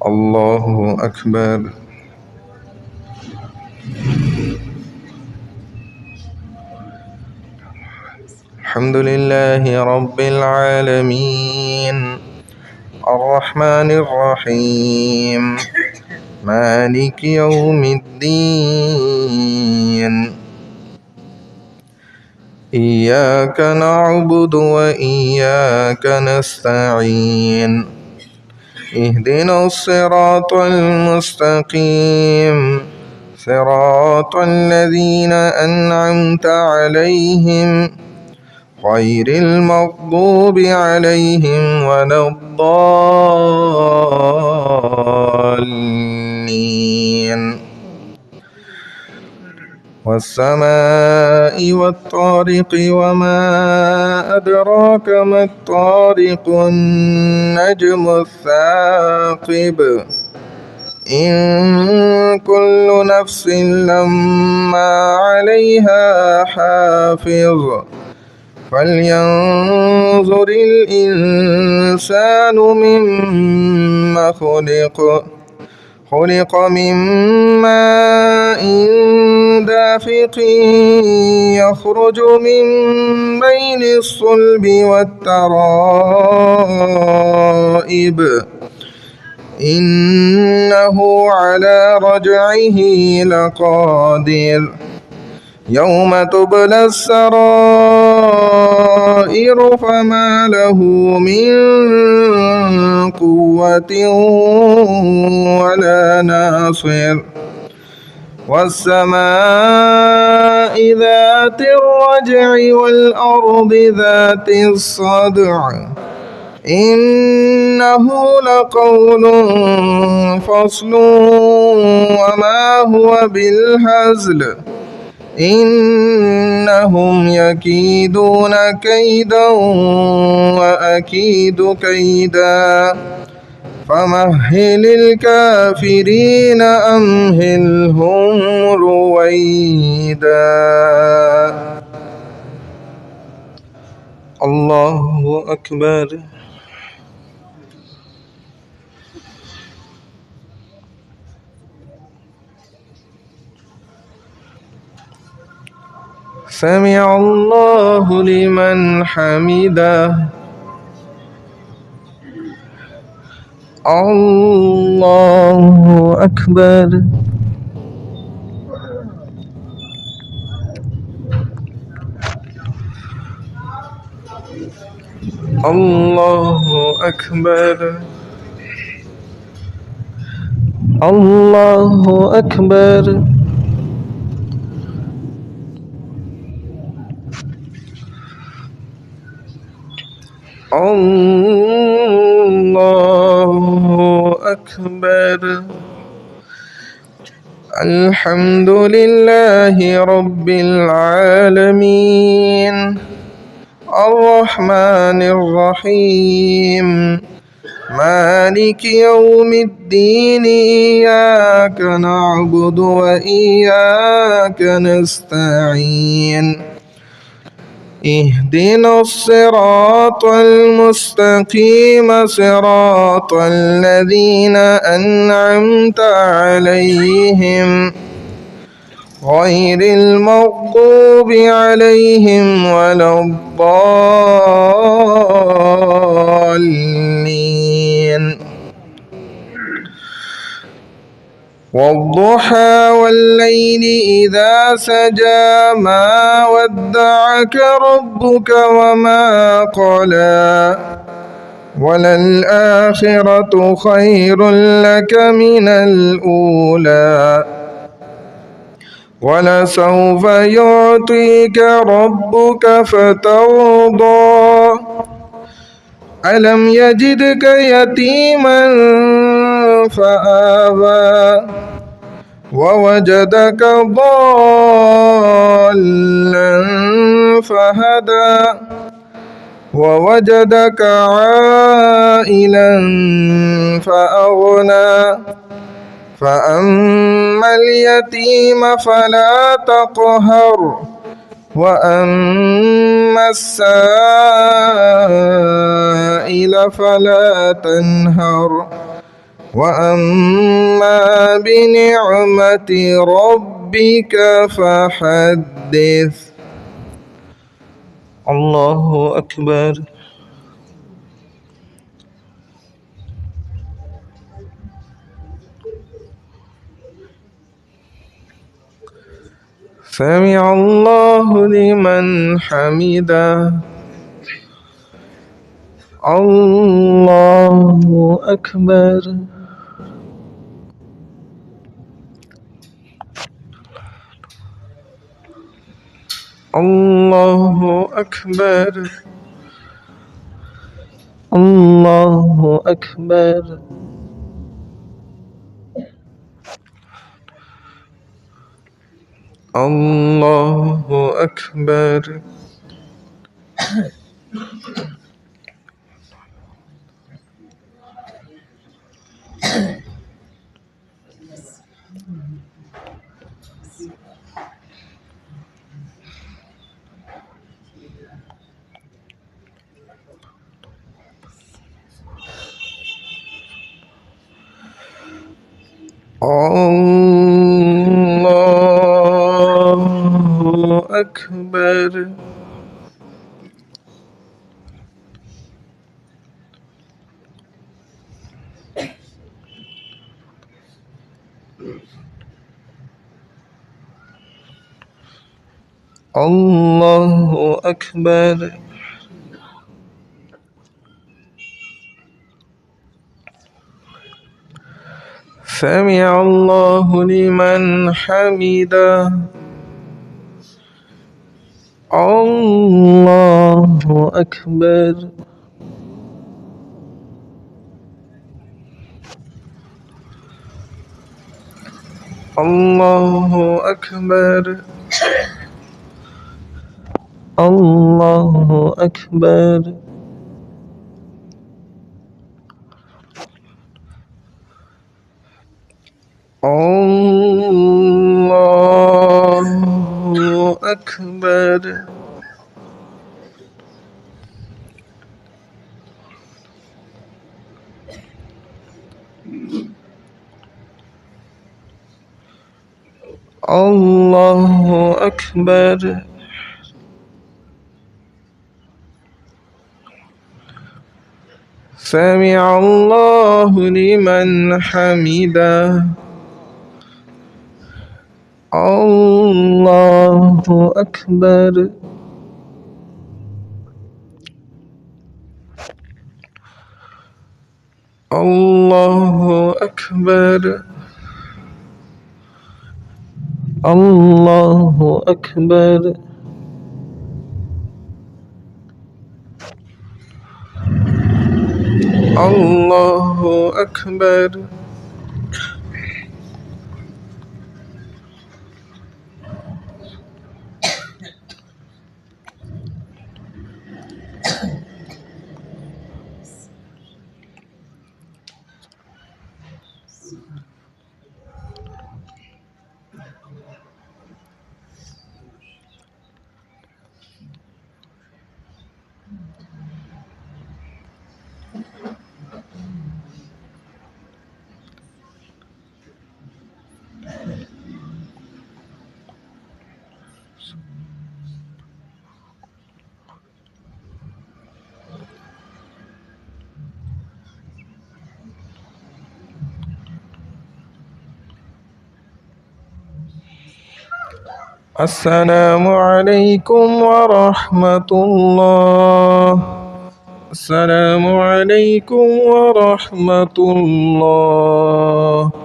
الله أكبر. الحمد لله رب العالمين الرحمن الرحيم مالك يوم الدين إياك نعبد وإياك نستعين اهدنا الصراط المستقيم صراط الذين أنعمت عليهم غير المغضوب عليهم ولا الضالين. والسماء والطارق وما أدراك ما الطارق النجم الثاقب إن كل نفس لما عليها حافظ فلينظر الإنسان مما خلق من ماء دافق يخرج من بين الصلب والترائب إنه على رجعه لقادر يوم تبلى السرائر فما له من قوة ولا ناصر والسماء ذات الرجع والأرض ذات الصدع إنه لقول فصل وما هو بالهزل إنهم يكيدون كيدا وأكيد كيدا فمهل الكافرين أمهلهم رويدا. الله أكبر. سمع الله لمن حمده. الله أكبر. الله أكبر. الله أكبر. الله أكبر. الحمد لله رب العالمين الرحمن الرحيم مالك يوم الدين إياك نعبد وإياك نستعين اهدنا الصراط المستقيم صراط الذين أنعمت عليهم غير المغضوب عليهم ولا الضالين. والضحى والليل إذا سجى ما ودعك ربك وما قلى وللآخرة خير لك من الأولى ولسوف يعطيك ربك فترضى ألم يجدك يتيما فآوى ووجدك ضالا فهدى ووجدك عائلا فأغنى فأما اليتيم فلا تقهر وأما السائل فلا تنهر وأما بنعمة ربك فحدث. الله أكبر. سمع الله لمن حمده. الله أكبر. الله أكبر. الله أكبر. الله أكبر. الله أكبر. الله أكبر. سمع الله لمن حمده. الله أكبر. الله أكبر. الله أكبر. الله أكبر. الله أكبر. سمع الله لمن حمده. الله أكبر. الله أكبر. الله أكبر. الله أكبر. السلام عليكم ورحمة الله. السلام عليكم ورحمة الله.